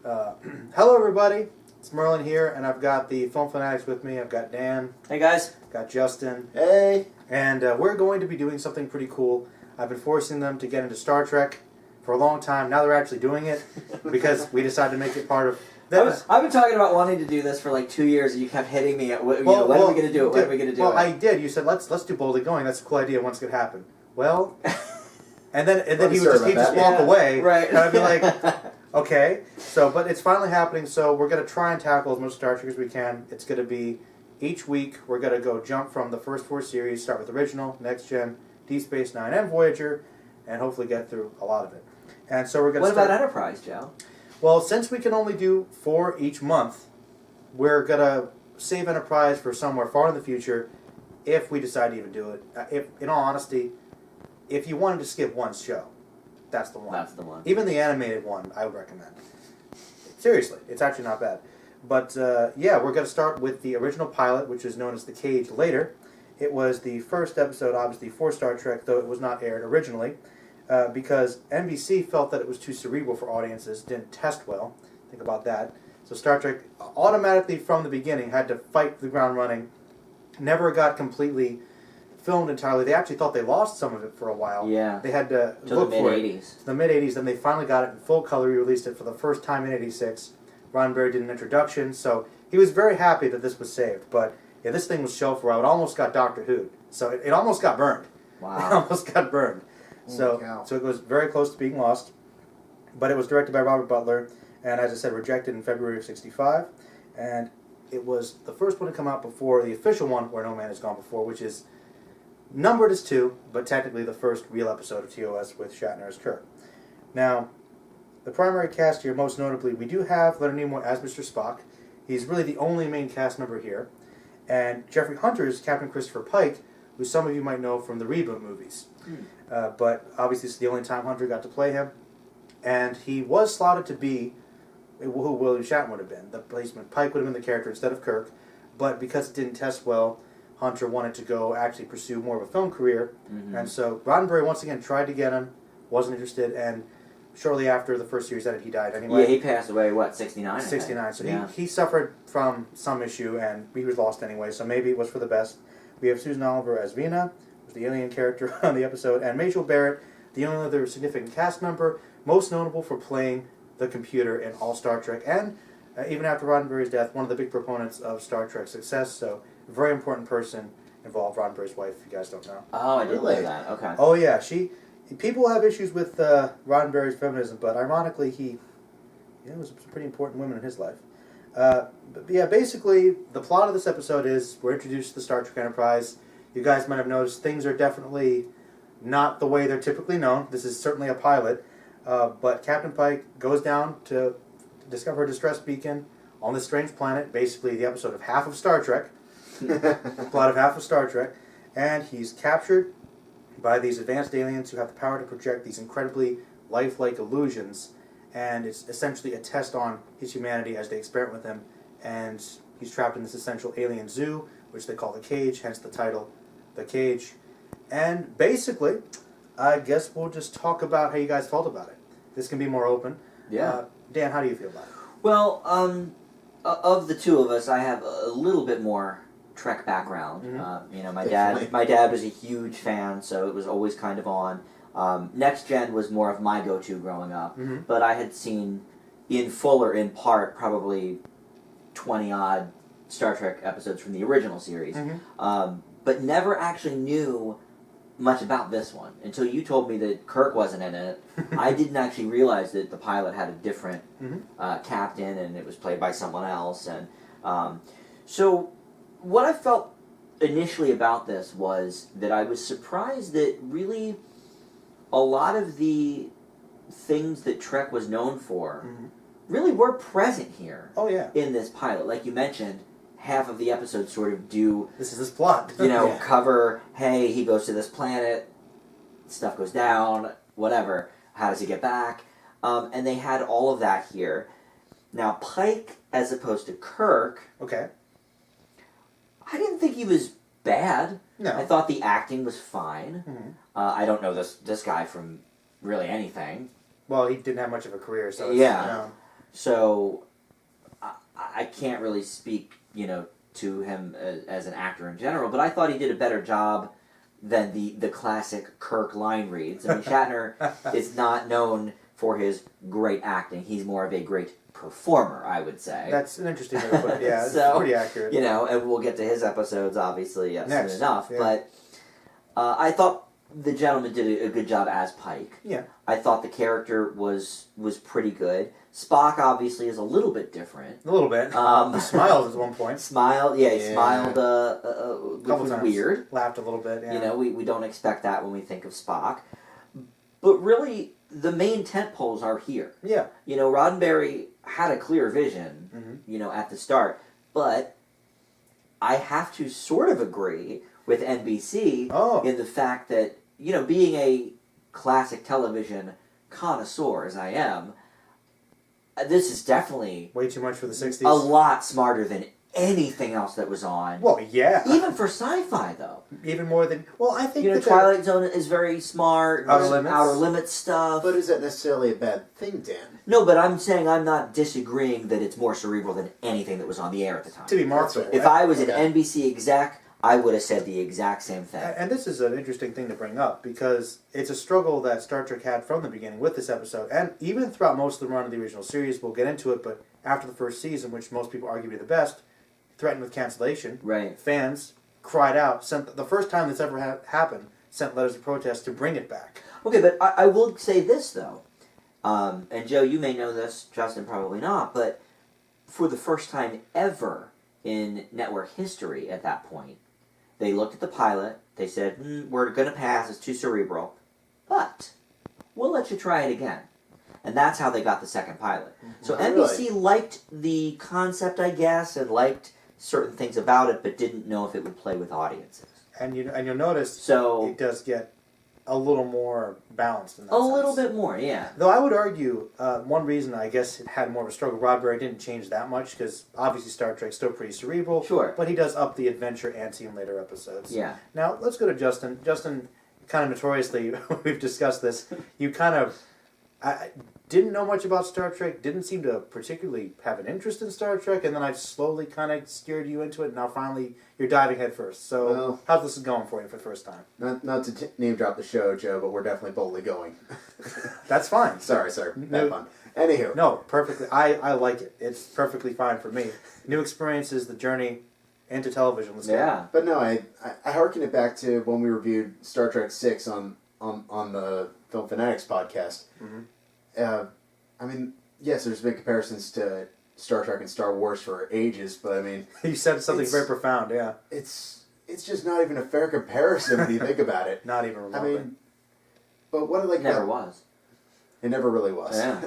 Hello, everybody. It's Merlin here, and I've got the FIlm Fanatics with me. I've got Dan. Hey, guys. Got Justin. Hey. And we're going to be doing something pretty cool. I've been forcing them to get into Star Trek for a long time. Now they're actually doing it because we decided to make it part of... I've been talking about wanting to do this for like 2 years, and you kept hitting me at, when are we going to do it? When are we going to do it? Well, I did. You said, let's do Boldly Going. That's a cool idea. When's it going to happen? Well... And then he would just walk away. Right. And I'd be like, okay. So, but it's finally happening, so we're going to try and tackle as much Star Trek as we can. It's going to be each week we're going to go jump from the first 4 series, start with Original, Next Gen, Deep Space Nine, and Voyager, and hopefully get through a lot of it. And so we're going to What about Enterprise, Joe? Well, since we can only do 4 each month, we're going to save Enterprise for somewhere far in the future if we decide to even do it. If, in all honesty... If you wanted to skip one show, that's the one. That's the one. Even the animated one, I would recommend. Seriously, it's actually not bad. But, yeah, we're going to start with the original pilot, which is known as The Cage later. It was the first episode, obviously, for Star Trek, though it was not aired originally, because NBC felt that it was too cerebral for audiences, didn't test well. Think about that. So Star Trek automatically, from the beginning, had to fight the ground running, never got completely... filmed entirely. They actually thought they lost some of it for a while. Yeah. They had to Till look the for mid-'80s. it. The mid-'80s, then they finally got it in full color. He released it for the first time in '86. Roddenberry did an introduction, so he was very happy that this was saved. But yeah, this thing was shelved for a while. It almost got Doctor Who. So it almost got burned. Wow. It almost got burned. So it was very close to being lost. But it was directed by Robert Butler, and as I said, rejected in February of '65. And it was the first one to come out before the official one, Where No Man Has Gone Before, which is numbered as 2, but technically the first real episode of TOS with Shatner as Kirk. Now, the primary cast here, most notably, we do have Leonard Nimoy as Mr. Spock. He's really the only main cast member here. And Jeffrey Hunter is Captain Christopher Pike, who some of you might know from the reboot movies. But obviously this is the only time Hunter got to play him. And he was slotted to be who William Shatner would have been. The placement Pike would have been the character instead of Kirk. But because it didn't test well, Hunter wanted to go actually pursue more of a film career, and so Roddenberry once again tried to get him, wasn't interested, and shortly after the first series ended, he died anyway. Yeah, he passed away, what, 69? 69, so yeah. he suffered from some issue, and he was lost anyway, so maybe it was for the best. We have Susan Oliver as Vina, who's the alien character on the episode, and Majel Barrett, the only other significant cast member, most notable for playing the computer in all Star Trek, and even after Roddenberry's death, one of the big proponents of Star Trek's success, so a very important person involved, Roddenberry's wife, if you guys don't know. Oh, I didn't know that. Okay. Oh, yeah. People have issues with Roddenberry's feminism, but ironically, he was some pretty important women in his life. But yeah, basically, the plot of this episode is we're introduced to the Star Trek Enterprise. You guys might have noticed things are definitely not the way they're typically known. This is certainly a pilot. But Captain Pike goes down to discover a distress beacon on this strange planet, basically the episode of half of Star Trek. Plot of half of Star Trek, and he's captured by these advanced aliens who have the power to project these incredibly lifelike illusions, and it's essentially a test on his humanity as they experiment with him, and he's trapped in this essential alien zoo, which they call the Cage, hence the title, The Cage. And basically, I guess we'll just talk about how you guys felt about it. This can be more open. Yeah. Dan, how do you feel about it? Well, of the two of us, I have a little bit more Trek background. My dad was a huge fan, so it was always kind of on. Next Gen was more of my go-to growing up, but I had seen in full or in part probably 20-odd Star Trek episodes from the original series, but never actually knew much about this one until you told me that Kirk wasn't in it. I didn't actually realize that the pilot had a different captain and it was played by someone else, and so what I felt initially about this was that I was surprised that really a lot of the things that Trek was known for really were present here. Oh, yeah. In this pilot. Like you mentioned, half of the episodes sort of do... This is this plot. Cover, hey, he goes to this planet, stuff goes down, whatever. How does he get back? And they had all of that here. Now, Pike, as opposed to Kirk... Okay. I didn't think he was bad. No. I thought the acting was fine. I don't know this guy from really anything. Well, he didn't have much of a career, so yeah. So I can't really speak, to him as an actor in general, but I thought he did a better job than the classic Kirk line reads. I mean, Shatner is not known for his great acting. He's more of a great performer, I would say. That's an interesting way to put it. Yeah, it's pretty accurate. And we'll get to his episodes, obviously, Next. soon enough. Yeah. But I thought the gentleman did a good job as Pike. Yeah. I thought the character was pretty good. Spock, obviously, is a little bit different. A little bit. He smiled at one point. He smiled, which was times. weird. Laughed a little bit, yeah. We don't expect that when we think of Spock. But really, the main tent poles are here. Yeah. Roddenberry had a clear vision, at the start. But I have to sort of agree with NBC in the fact that, being a classic television connoisseur, as I am, this is definitely way too much for the 60s. A lot smarter than anything else that was on. Well, yeah. Even for sci-fi, though. Even more than... Well, I think Twilight Zone is very smart. Outer Limits stuff. But is that necessarily a bad thing, Dan? No, but I'm saying I'm not disagreeing that it's more cerebral than anything that was on the air at the time. To be marketable. If I was an NBC exec, I would have said the exact same thing. And this is an interesting thing to bring up, because it's a struggle that Star Trek had from the beginning with this episode, and even throughout most of the run of the original series. We'll get into it, but after the first season, which most people argue to be the best, threatened with cancellation. Right. Fans cried out, sent the first time this ever happened, sent letters of protest to bring it back. Okay, but I will say this, though. And Joe, you may know this, Justin probably not, but for the first time ever in network history at that point, they looked at the pilot, they said, we're going to pass, it's too cerebral, but we'll let you try it again. And that's how they got the second pilot. So NBC liked the concept, I guess, and liked certain things about it, but didn't know if it would play with audiences. And you'll notice it does get a little more balanced in that sense. Little bit more, yeah. Though I would argue one reason I guess it had more of a struggle, Roddenberry didn't change that much, because obviously Star Trek's still pretty cerebral. Sure. But he does up the adventure ante in later episodes. Yeah. Now, let's go to Justin. Justin, kind of notoriously, we've discussed this, you kind of didn't know much about Star Trek, didn't seem to particularly have an interest in Star Trek, and then I've slowly kind of steered you into it, and now finally you're diving head first. So how's this going for you for the first time? Not to name drop the show, Joe, but we're definitely boldly going. That's fine. Sorry. Bad fun. Anywho. No, perfectly. I like it. It's perfectly fine for me. New experiences, the journey into television. Let's go. But no, I hearken it back to when we reviewed Star Trek 6 on the FIlm Fanatics podcast. I mean, yes, there's been comparisons to Star Trek and Star Wars for ages, but I mean... You said something very profound, yeah. It's just not even a fair comparison when you think about it. Not even remotely. I mean, but what I like Never was. It never really was. Yeah.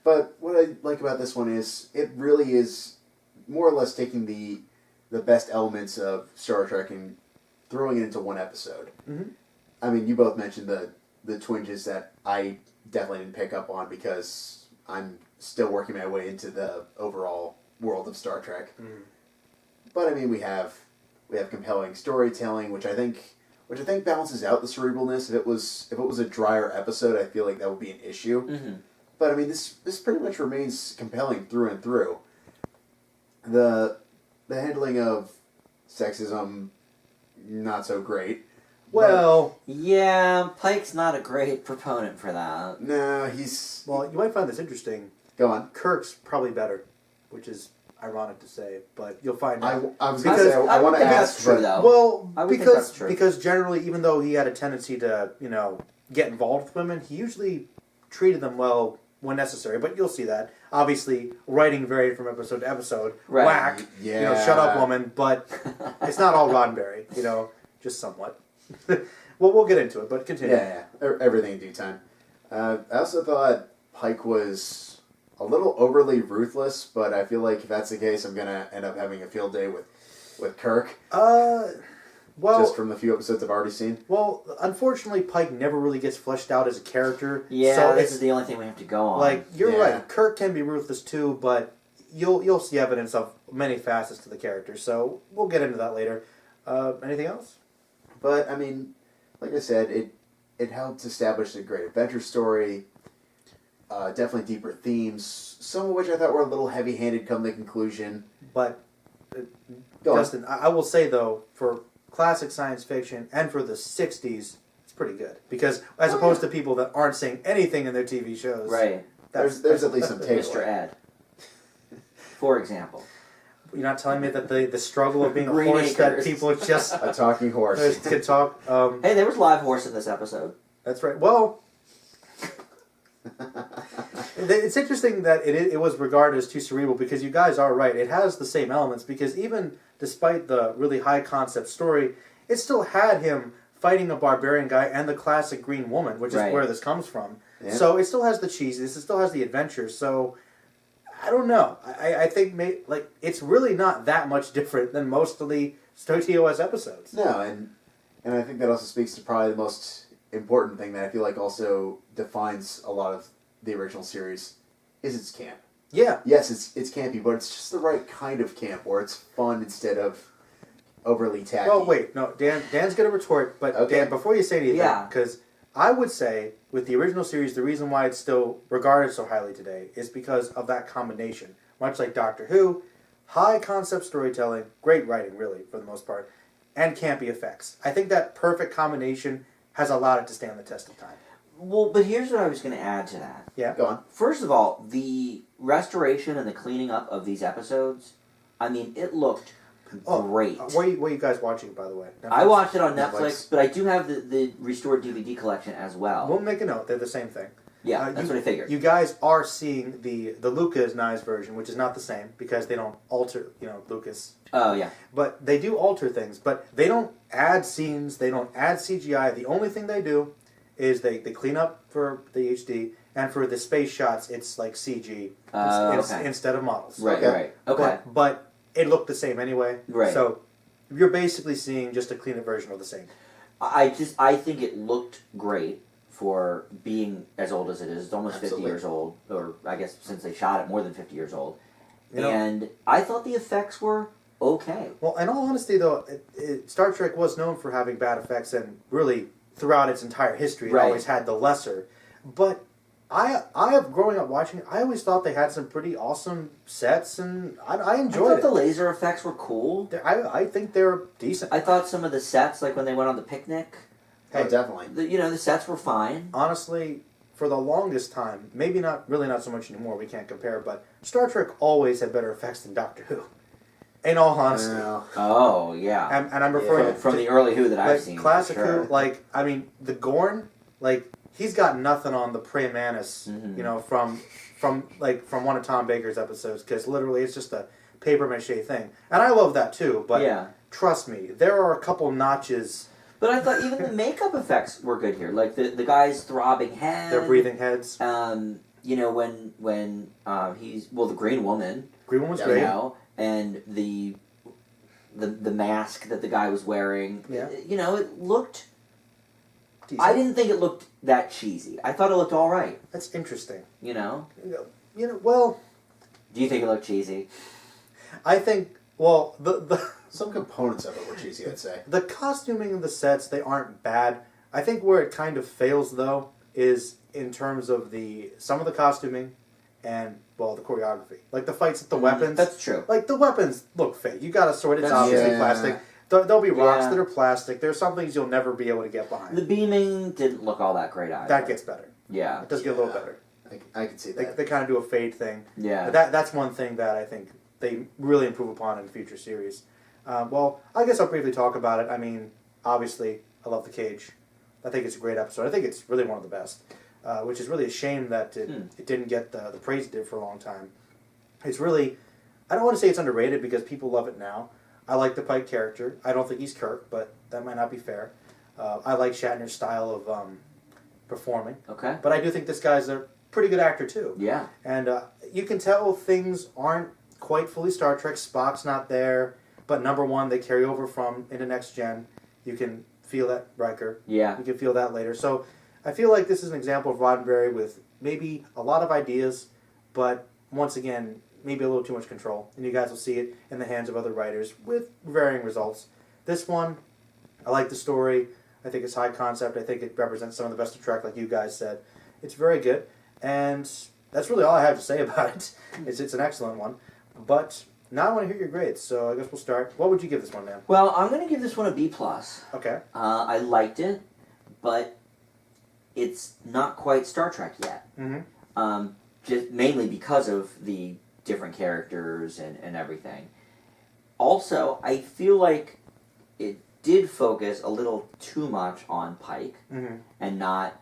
But what I like about this one is it really is more or less taking the best elements of Star Trek and throwing it into one episode. I mean, you both mentioned the twinges that I definitely didn't pick up on because I'm still working my way into the overall world of Star Trek. But I mean, we have compelling storytelling, which I think balances out the cerebralness. If it was a drier episode, I feel like that would be an issue. But I mean, this pretty much remains compelling through and through. The handling of sexism, not so great. Well... Yeah, Pike's not a great proponent for that. No, he's... Well, you might find this interesting. Go on. Kirk's probably better, which is ironic to say, but you'll find out. I was going to say, I want to ask... That's true, though. Well, I would think that's true. Because generally, even though he had a tendency to, get involved with women, he usually treated them well when necessary, but you'll see that. Obviously, writing varied from episode to episode. Right. Whack, shut up, woman, but it's not all Roddenberry, just somewhat. Well, we'll get into it, but continue. Yeah. Everything in due time. I also thought Pike was a little overly ruthless, but I feel like if that's the case, I'm going to end up having a field day with Kirk. Well, just from the few episodes I've already seen. Well, unfortunately, Pike never really gets fleshed out as a character. Yeah, so this is the only thing we have to go on. Like, you're right. Kirk can be ruthless too, but you'll see evidence of many facets to the character. So we'll get into that later. Anything else? But I mean, like I said, it helped establish a great adventure story. definitely deeper themes, some of which I thought were a little heavy-handed come the conclusion. But, Go on. Justin, I will say, though, for classic science fiction and for the 60s, it's pretty good. Because as opposed to people that aren't saying anything in their TV shows. Right. There's at least some takeaway. Mr. Ed. For example. You're not telling me that the struggle of being a Green horse that Acres. people just A talking horse. can talk. Hey, there was live horse in this episode. That's right. Well, it's interesting that it was regarded as too cerebral because you guys are right. It has the same elements because even despite the really high concept story, it still had him fighting a barbarian guy and the classic green woman, which is where this comes from. Yeah. So it still has the cheesiness. It still has the adventure. So I don't know. I think it's really not that much different than most of the TOS episodes. No, and I think that also speaks to probably the most important thing that I feel like also defines a lot of the original series is its camp. Yeah. Yes, it's campy, but it's just the right kind of camp where it's fun instead of overly tacky. Well, wait, no, Dan's going to retort, but okay. Dan, before you say anything, because I would say with the original series, the reason why it's still regarded so highly today is because of that combination. Much like Doctor Who, high concept storytelling, great writing, really, for the most part, and campy effects. I think that perfect combination has allowed it to stand the test of time. Well, but here's what I was going to add to that. Yeah. Go on. First of all, the restoration and the cleaning up of these episodes, I mean, it looked great. Where are you guys watching, by the way? Netflix? I watched it on Netflix, but I do have the restored DVD collection as well. We'll make a note. They're the same thing. Yeah, that's what I figured. You guys are seeing the Lucas Knives version, which is not the same because they don't alter, Lucas. Oh, yeah. But they do alter things, but they don't add scenes, they don't add CGI. The only thing they do is they clean up for the HD, and for the space shots, it's like CG instead of models. Right, right. Okay. But it looked the same anyway. Right. So you're basically seeing just a cleaner version of the same. I think it looked great for being as old as it is. It's almost 50 years old, or I guess since they shot it, more than 50 years old. And I thought the effects were okay. Well, in all honesty, though, Star Trek was known for having bad effects, and really throughout its entire history, it always had the lesser. But I have growing up watching it, I always thought they had some pretty awesome sets, and I enjoyed it. I thought the laser effects were cool. I think they're decent. I thought some of the sets, like when they went on the picnic. Hey, definitely. The sets were fine. Honestly, for the longest time, maybe not so much anymore, we can't compare, but Star Trek always had better effects than Doctor Who. In all honesty. Oh, yeah. And I'm referring from the early Who that I've seen. Classic Who, the Gorn, he's got nothing on the Prey Manus, from one of Tom Baker's episodes, because literally it's just a paper mache thing. And I love that too, but trust me, there are a couple notches. But I thought even the makeup effects were good here. Like the guy's throbbing head. Their breathing heads. When he's the Green Woman. Green Woman's great. And the mask that the guy was wearing. Yeah. It looked. Decent. I didn't think it looked that cheesy. I thought it looked all right. That's interesting. Well. Do you think it looked cheesy? I think. Well, the some components of it were cheesy, I'd say. The costuming of the sets, they aren't bad. I think where it kind of fails, though, is in terms of some of the costuming and, the choreography. Like the fights with the weapons. That's true. Like the weapons look fake. You got a sword, it's obviously plastic. There'll be rocks that are plastic. There's some things you'll never be able to get behind. The beaming didn't look all that great either. That gets better. Yeah. It does get a little better. I can see that. They kind of do a fade thing. Yeah. That's one thing that I think they really improve upon in future series. I guess I'll briefly talk about it. I mean, obviously, I love The Cage. I think it's a great episode. I think it's really one of the best, which is really a shame that it didn't get the praise it did for a long time. It's really, I don't want to say it's underrated because people love it now. I like the Pike character. I don't think he's Kirk, but that might not be fair. I like Shatner's style of performing. Okay. But I do think this guy's a pretty good actor, too. Yeah. And you can tell things aren't quite fully Star Trek. Spock's not there. But number one, they carry over from into Next Gen. You can feel that, Riker. Yeah. You can feel that later. So I feel like this is an example of Roddenberry with maybe a lot of ideas, but once again, maybe a little too much control. And you guys will see it in the hands of other writers with varying results. This one, I like the story. I think it's high concept. I think it represents some of the best of Trek, like you guys said. It's very good. And that's really all I have to say about it. It's an excellent one. But now I want to hear your grades, so I guess we'll start. What would you give this one, man? Well, I'm going to give this one a B+. Okay. I liked it, but it's not quite Star Trek yet. Mm-hmm. Just mainly because of the different characters and everything. Also, I feel like it did focus a little too much on Pike and not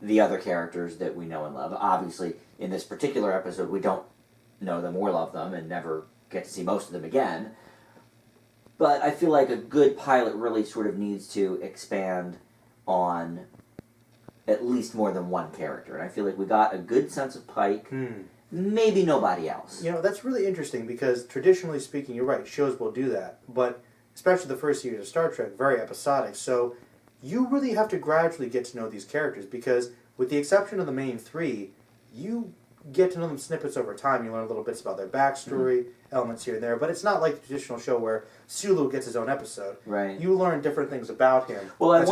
the other characters that we know and love. Obviously, in this particular episode, we don't know them or love them and never get to see most of them again. But I feel like a good pilot really sort of needs to expand on at least more than one character. And I feel like we got a good sense of Pike, maybe nobody else. You know, that's really interesting because traditionally speaking, you're right, shows will do that. But especially the first series of Star Trek, very episodic. So you really have to gradually get to know these characters because with the exception of the main three, you get to know them snippets over time. You learn little bits about their backstory, elements here and there. But it's not like the traditional show where Sulu gets his own episode. Right. You learn different things about him. Well, I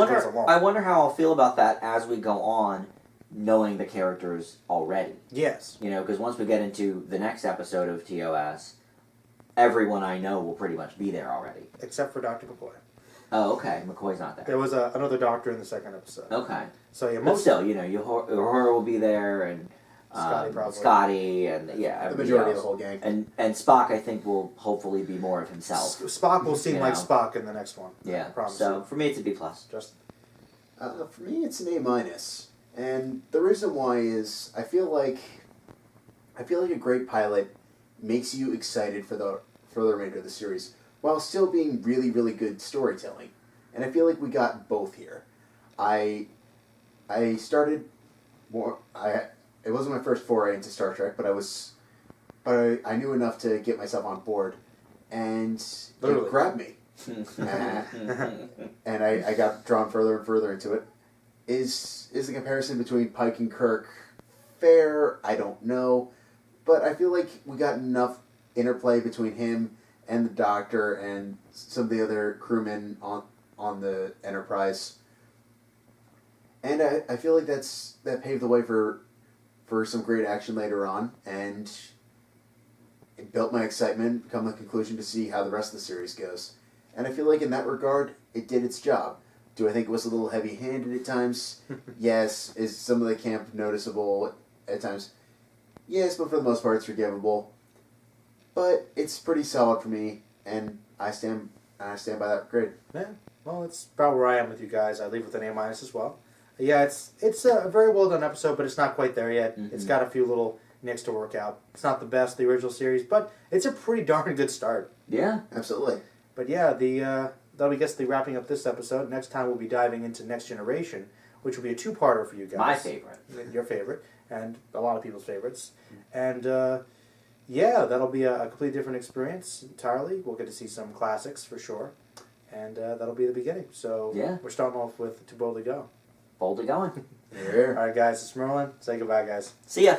wonder how I'll feel about that as we go on, knowing the characters already. Yes. You know, because once we get into the next episode of TOS, everyone I know will pretty much be there already. Except for Dr. McCoy. Oh, okay. McCoy's not there. There was another doctor in the second episode. Okay. So yeah, But still, you know, Uhura will be there, and Scotty, and the majority of the whole gang. And Spock, I think, will hopefully be more of himself. Spock will seem like Spock in the next one. Yeah. Promise So you. for me, it's a B+. Justin. For me, it's an A-. And the reason why is I feel like a great pilot makes you excited for the remainder of the series while still being really, really good storytelling. And I feel like we got both here. I started more. It wasn't my first foray into Star Trek, but I knew enough to get myself on board, and it grabbed me. And I got drawn further and further into it. Is the comparison between Pike and Kirk fair? I don't know, but I feel like we got enough interplay between him and the Doctor and some of the other crewmen on the Enterprise, and I feel like that paved the way for some great action later on, and it built my excitement, come the conclusion to see how the rest of the series goes. And I feel like in that regard, it did its job. Do I think it was a little heavy-handed at times? Yes. Is some of the camp noticeable at times? Yes, but for the most part, it's forgivable. But it's pretty solid for me, and I stand by that grade. Yeah, well, it's about where I am with you guys. I leave with an A- as well. Yeah, it's a very well done episode, but it's not quite there yet. Mm-hmm. It's got a few little nicks to work out. It's not the best, the original series, but it's a pretty darn good start. Yeah, absolutely. But yeah, that'll be, I guess, the wrapping up this episode. Next time we'll be diving into Next Generation, which will be a two-parter for you guys. My favorite. Your favorite, and a lot of people's favorites. And yeah, that'll be a completely different experience entirely. We'll get to see some classics for sure. And that'll be the beginning. So yeah, we're starting off with To Boldly Go. Boldly going. Yeah. All right, guys, it's Merlin. Say goodbye, guys. See ya.